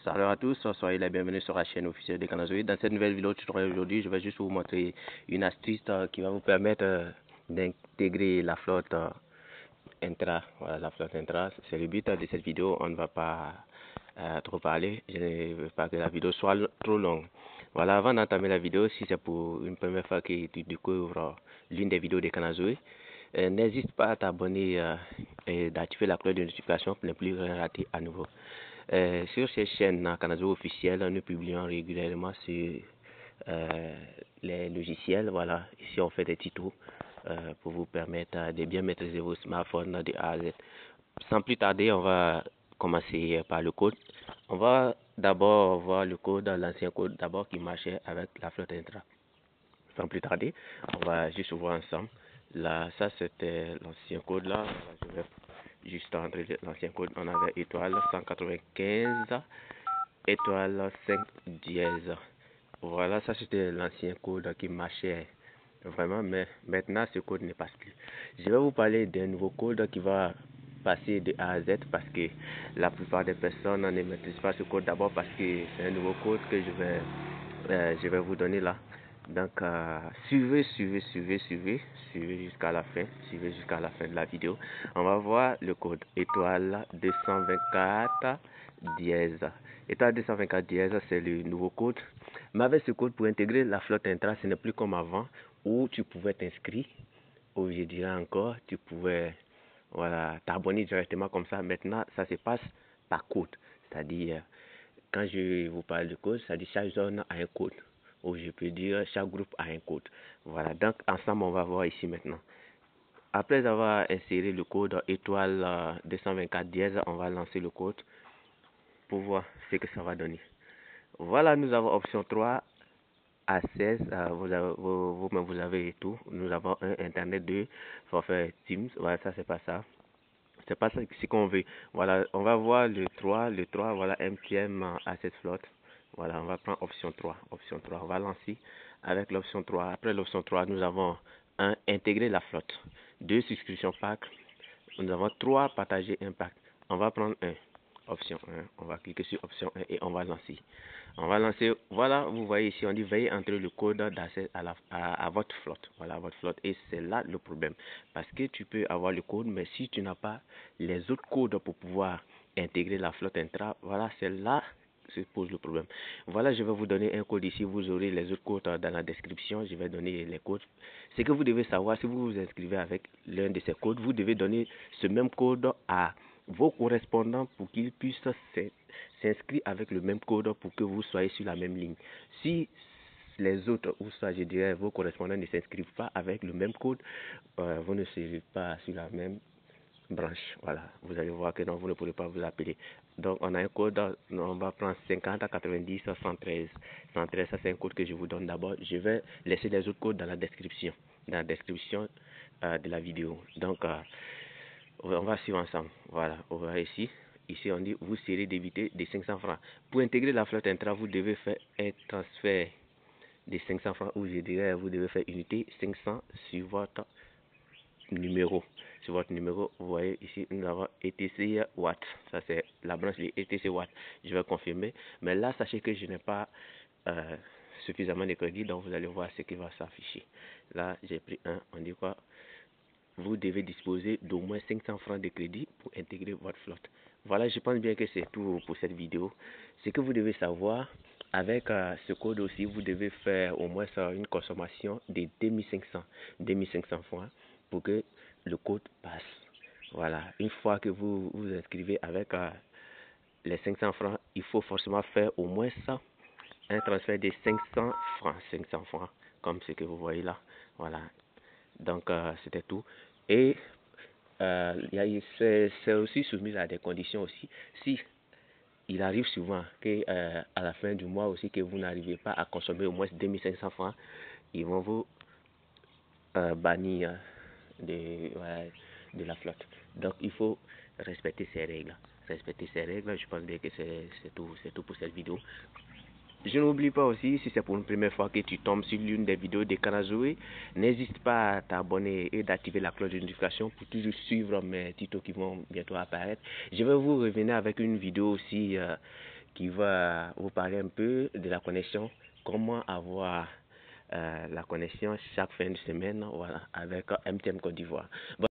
Salut à tous, soyez les bienvenus sur la chaîne officielle de Canal Zoé. Dans cette nouvelle vidéo tutoriel aujourd'hui, je vais juste vous montrer une astuce qui va vous permettre d'intégrer la flotte intra. Voilà, la flotte intra, c'est le but de cette vidéo. On ne va pas trop parler, je ne veux pas que la vidéo soit trop longue. Voilà, avant d'entamer la vidéo, si c'est pour une première fois que tu découvres l'une des vidéos de Canal Zoé, n'hésite pas à t'abonner et d'activer la cloche de notification pour ne plus rien rater à nouveau. Sur ces chaînes Canal Zoé officielles, nous publions régulièrement sur les logiciels. Voilà, ici on fait des tutos pour vous permettre de bien maîtriser vos smartphones de A à Z. Sans plus tarder, on va commencer par le code. On va d'abord voir le code, l'ancien code d'abord qui marchait avec la flotte intra. Sans plus tarder, on va juste voir ensemble. Là, ça c'était l'ancien code là. Je vais juste entrer l'ancien code. On avait étoile 195 étoile 5 dièse. Voilà, ça c'était l'ancien code qui marchait vraiment, mais maintenant ce code ne passe plus. Je vais vous parler d'un nouveau code qui va passer de A à Z parce que la plupart des personnes ne maîtrisent pas ce code, d'abord parce que c'est un nouveau code que je vais vous donner là. Donc suivez jusqu'à la fin, suivez jusqu'à la fin de la vidéo. On va voir le code étoile 224 dièse. Étoile 224 dièse, c'est le nouveau code. Mais avec ce code, pour intégrer la flotte intra, ce n'est plus comme avant où tu pouvais t'inscrire, ou je dirais encore, tu pouvais t'abonner directement comme ça. Maintenant, ça se passe par code. C'est-à-dire, quand je vous parle de code, c'est-à-dire chaque zone a un code. Ou je peux dire chaque groupe a un code. Voilà, donc ensemble, on va voir ici maintenant. Après avoir inséré le code étoile 224 dièse, on va lancer le code pour voir ce que ça va donner. Voilà, nous avons option 3 à 16, vous-même vous avez tout. Nous avons un internet 2 forfait Teams. Voilà, ça c'est pas ça. C'est pas ce qu'on veut. Voilà, on va voir le 3, voilà, MPM à cette flotte. Voilà, on va prendre option 3. Option 3, on va lancer avec l'option 3. Après l'option 3, nous avons 1, intégrer la flotte. 2, souscription pack. Nous avons 3, partager impact. On va prendre 1. Option 1. On va cliquer sur option 1 et on va lancer. On va lancer, voilà, vous voyez ici, on dit veillez entrer le code d'accès à votre flotte. Voilà, votre flotte. Et c'est là le problème. Parce que tu peux avoir le code, mais si tu n'as pas les autres codes pour pouvoir intégrer la flotte intra, voilà, c'est là se pose le problème. Voilà, je vais vous donner un code ici. Vous aurez les autres codes dans la description. Je vais donner les codes. Ce que vous devez savoir, si vous vous inscrivez avec l'un de ces codes, vous devez donner ce même code à vos correspondants pour qu'ils puissent s'inscrire avec le même code pour que vous soyez sur la même ligne. Si les autres, ou ça je dirais vos correspondants ne s'inscrivent pas avec le même code, vous ne serez pas sur la même branche. Voilà, vous allez voir que non, vous ne pourrez pas vous appeler. Donc on a un code, on va prendre 50 à 90 113. 113, ça c'est un code que je vous donne d'abord. Je vais laisser les autres codes dans la description. Dans la description de la vidéo. Donc on va suivre ensemble. Voilà, on va ici. Ici, on dit vous serez débité de 500 francs. Pour intégrer la flotte intra, vous devez faire un transfert de 500 francs ou je dirais vous devez faire unité 500 sur votre numéro. Sur votre numéro, vous voyez ici, nous avons ETC Watt. Ça, c'est la branche de ETC Watt. Je vais confirmer. Mais là, sachez que je n'ai pas suffisamment de crédit, donc vous allez voir ce qui va s'afficher. Là, j'ai pris un. On dit quoi? Vous devez disposer d'au moins 500 francs de crédit pour intégrer votre flotte. Voilà, je pense bien que c'est tout pour cette vidéo. Ce que vous devez savoir, avec ce code aussi, vous devez faire au moins une consommation de 2500 francs pour que le code passe. Voilà, une fois que vous vous inscrivez avec les 500 francs, il faut forcément faire au moins ça, un transfert de 500 francs, comme ce que vous voyez là. Voilà. Donc, c'était tout. Et c'est aussi soumis à des conditions aussi. Si il arrive souvent que à la fin du mois aussi que vous n'arrivez pas à consommer au moins 2500 francs, ils vont vous bannir de la flotte. Donc, il faut respecter ces règles. Respecter ces règles, je pense bien que c'est tout pour cette vidéo. Je n'oublie pas aussi, si c'est pour une première fois que tu tombes sur l'une des vidéos de Canal Zoé, n'hésite pas à t'abonner et d'activer la cloche de notification pour toujours suivre mes tutos qui vont bientôt apparaître. Je vais vous revenir avec une vidéo aussi qui va vous parler un peu de la connexion, comment avoir la connexion chaque fin de semaine, voilà, avec MTN Côte d'Ivoire.